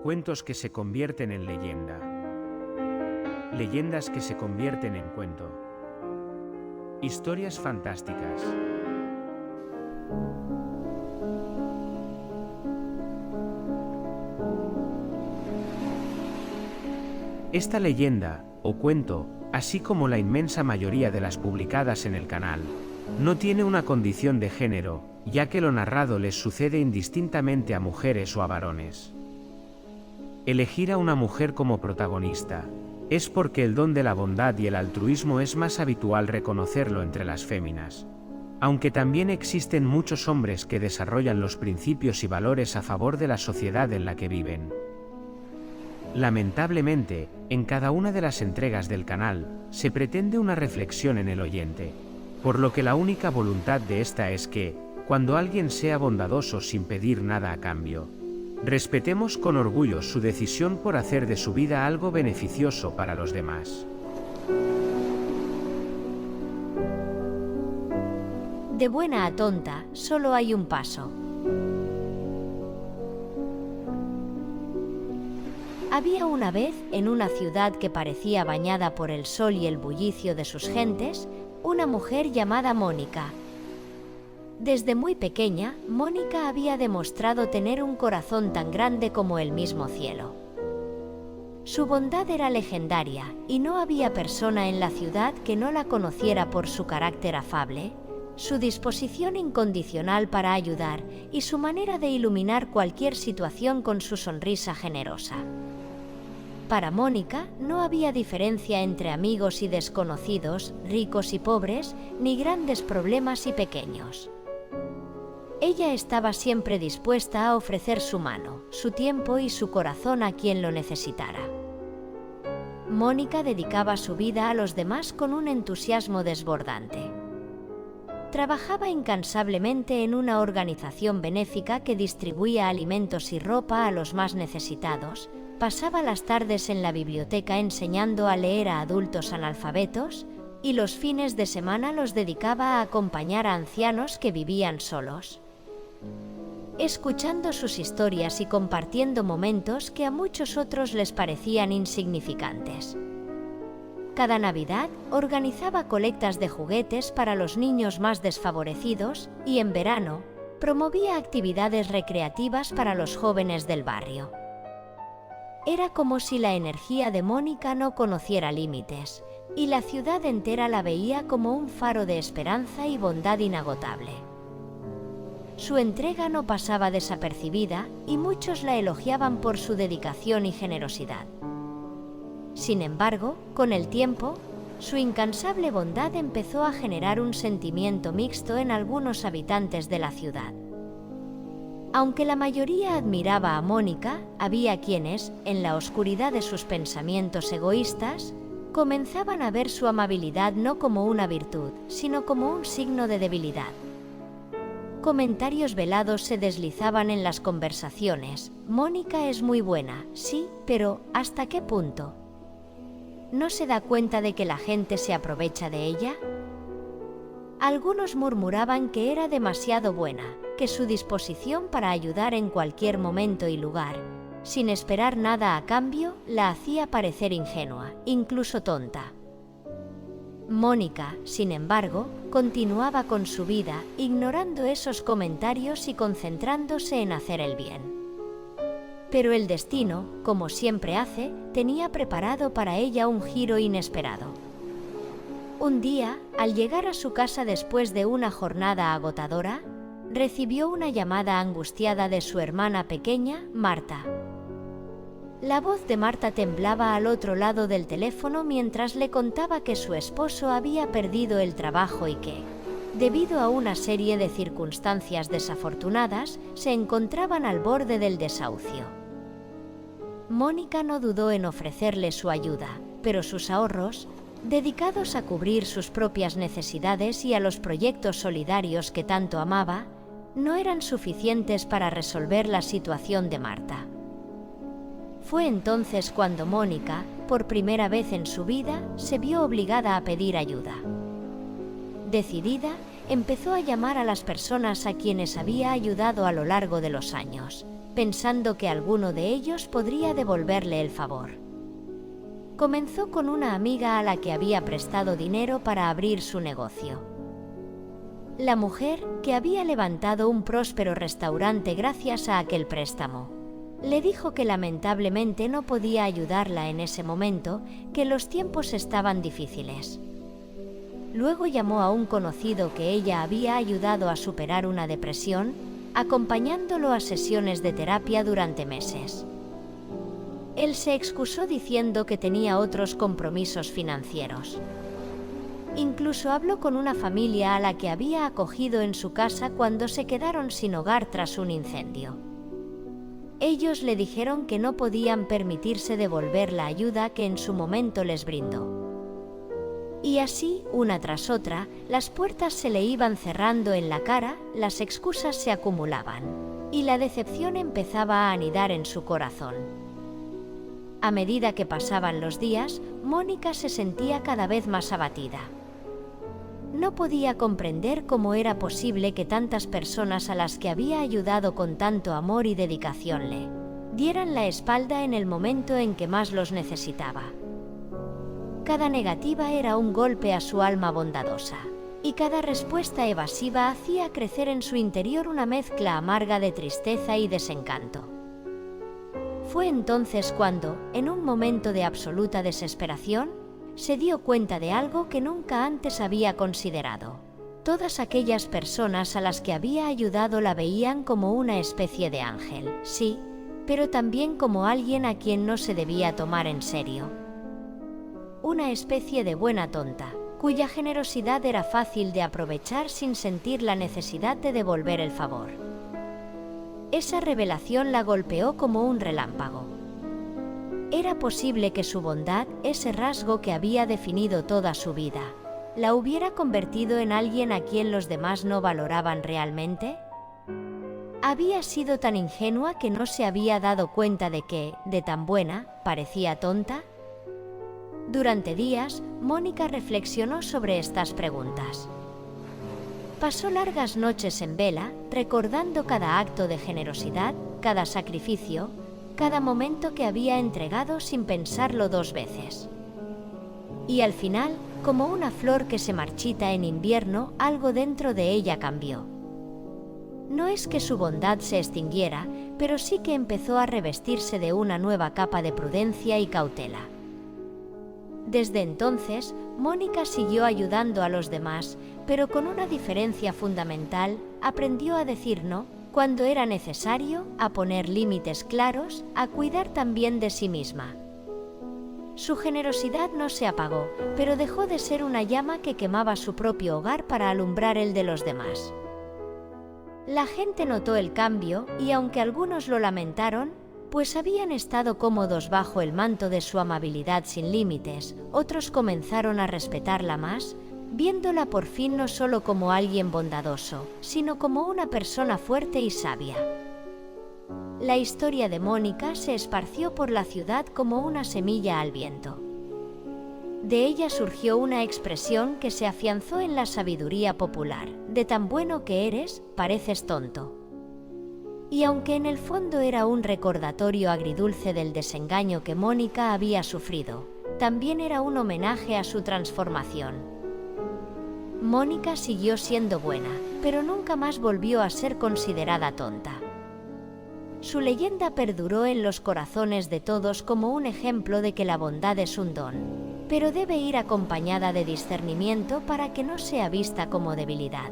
Cuentos que se convierten en leyenda. Leyendas que se convierten en cuento. Historias fantásticas. Esta leyenda, o cuento, así como la inmensa mayoría de las publicadas en el canal, no tiene una condición de género, ya que lo narrado les sucede indistintamente a mujeres o a varones. Elegir a una mujer como protagonista es porque el don de la bondad y el altruismo es más habitual reconocerlo entre las féminas. Aunque también existen muchos hombres que desarrollan los principios y valores a favor de la sociedad en la que viven. Lamentablemente, en cada una de las entregas del canal, se pretende una reflexión en el oyente, por lo que la única voluntad de esta es que, cuando alguien sea bondadoso sin pedir nada a cambio, respetemos con orgullo su decisión por hacer de su vida algo beneficioso para los demás. De buena a tonta, solo hay un paso. Había una vez, en una ciudad que parecía bañada por el sol y el bullicio de sus gentes, una mujer llamada Mónica. Desde muy pequeña, Mónica había demostrado tener un corazón tan grande como el mismo cielo. Su bondad era legendaria, y no había persona en la ciudad que no la conociera por su carácter afable, su disposición incondicional para ayudar y su manera de iluminar cualquier situación con su sonrisa generosa. Para Mónica no había diferencia entre amigos y desconocidos, ricos y pobres, ni grandes problemas y pequeños. Ella estaba siempre dispuesta a ofrecer su mano, su tiempo y su corazón a quien lo necesitara. Mónica dedicaba su vida a los demás con un entusiasmo desbordante. Trabajaba incansablemente en una organización benéfica que distribuía alimentos y ropa a los más necesitados, pasaba las tardes en la biblioteca enseñando a leer a adultos analfabetos, y los fines de semana los dedicaba a acompañar a ancianos que vivían solos, escuchando sus historias y compartiendo momentos que a muchos otros les parecían insignificantes. Cada Navidad organizaba colectas de juguetes para los niños más desfavorecidos y en verano promovía actividades recreativas para los jóvenes del barrio. Era como si la energía de Mónica no conociera límites, y la ciudad entera la veía como un faro de esperanza y bondad inagotable. Su entrega no pasaba desapercibida y muchos la elogiaban por su dedicación y generosidad. Sin embargo, con el tiempo, su incansable bondad empezó a generar un sentimiento mixto en algunos habitantes de la ciudad. Aunque la mayoría admiraba a Mónica, había quienes, en la oscuridad de sus pensamientos egoístas, comenzaban a ver su amabilidad no como una virtud, sino como un signo de debilidad. Comentarios velados se deslizaban en las conversaciones. Mónica es muy buena, sí, pero ¿hasta qué punto? ¿No se da cuenta de que la gente se aprovecha de ella? Algunos murmuraban que era demasiado buena, que su disposición para ayudar en cualquier momento y lugar, sin esperar nada a cambio, la hacía parecer ingenua, incluso tonta. Mónica, sin embargo, continuaba con su vida, ignorando esos comentarios y concentrándose en hacer el bien. Pero el destino, como siempre hace, tenía preparado para ella un giro inesperado. Un día, al llegar a su casa después de una jornada agotadora, recibió una llamada angustiada de su hermana pequeña, Marta. La voz de Marta temblaba al otro lado del teléfono mientras le contaba que su esposo había perdido el trabajo y que, debido a una serie de circunstancias desafortunadas, se encontraban al borde del desahucio. Mónica no dudó en ofrecerle su ayuda, pero sus ahorros, dedicados a cubrir sus propias necesidades y a los proyectos solidarios que tanto amaba, no eran suficientes para resolver la situación de Marta. Fue entonces cuando Mónica, por primera vez en su vida, se vio obligada a pedir ayuda. Decidida, empezó a llamar a las personas a quienes había ayudado a lo largo de los años, pensando que alguno de ellos podría devolverle el favor. Comenzó con una amiga a la que había prestado dinero para abrir su negocio. La mujer, que había levantado un próspero restaurante gracias a aquel préstamo, le dijo que lamentablemente no podía ayudarla en ese momento, que los tiempos estaban difíciles. Luego llamó a un conocido que ella había ayudado a superar una depresión, acompañándolo a sesiones de terapia durante meses. Él se excusó diciendo que tenía otros compromisos financieros. Incluso habló con una familia a la que había acogido en su casa cuando se quedaron sin hogar tras un incendio. Ellos le dijeron que no podían permitirse devolver la ayuda que en su momento les brindó. Y así, una tras otra, las puertas se le iban cerrando en la cara, las excusas se acumulaban, y la decepción empezaba a anidar en su corazón. A medida que pasaban los días, Mónica se sentía cada vez más abatida. No podía comprender cómo era posible que tantas personas a las que había ayudado con tanto amor y dedicación le dieran la espalda en el momento en que más los necesitaba. Cada negativa era un golpe a su alma bondadosa, y cada respuesta evasiva hacía crecer en su interior una mezcla amarga de tristeza y desencanto. Fue entonces cuando, en un momento de absoluta desesperación, se dio cuenta de algo que nunca antes había considerado. Todas aquellas personas a las que había ayudado la veían como una especie de ángel, sí, pero también como alguien a quien no se debía tomar en serio. Una especie de buena tonta, cuya generosidad era fácil de aprovechar sin sentir la necesidad de devolver el favor. Esa revelación la golpeó como un relámpago. Era posible que su bondad, ese rasgo que había definido toda su vida, la hubiera convertido en alguien a quien los demás no valoraban realmente. ¿Había sido tan ingenua que no se había dado cuenta de que, de tan buena, parecía tonta? Durante días, Mónica reflexionó sobre estas preguntas. Pasó largas noches en vela, recordando cada acto de generosidad, cada sacrificio, cada momento que había entregado sin pensarlo dos veces. Y al final, como una flor que se marchita en invierno, algo dentro de ella cambió. No es que su bondad se extinguiera, pero sí que empezó a revestirse de una nueva capa de prudencia y cautela. Desde entonces, Mónica siguió ayudando a los demás, pero con una diferencia fundamental: aprendió a decir no cuando era necesario, a poner límites claros, a cuidar también de sí misma. Su generosidad no se apagó, pero dejó de ser una llama que quemaba su propio hogar para alumbrar el de los demás. La gente notó el cambio y, aunque algunos lo lamentaron, pues habían estado cómodos bajo el manto de su amabilidad sin límites, otros comenzaron a respetarla más, viéndola por fin no solo como alguien bondadoso, sino como una persona fuerte y sabia. La historia de Mónica se esparció por la ciudad como una semilla al viento. De ella surgió una expresión que se afianzó en la sabiduría popular: de tan bueno que eres, pareces tonto. Y aunque en el fondo era un recordatorio agridulce del desengaño que Mónica había sufrido, también era un homenaje a su transformación. Mónica siguió siendo buena, pero nunca más volvió a ser considerada tonta. Su leyenda perduró en los corazones de todos como un ejemplo de que la bondad es un don, pero debe ir acompañada de discernimiento para que no sea vista como debilidad.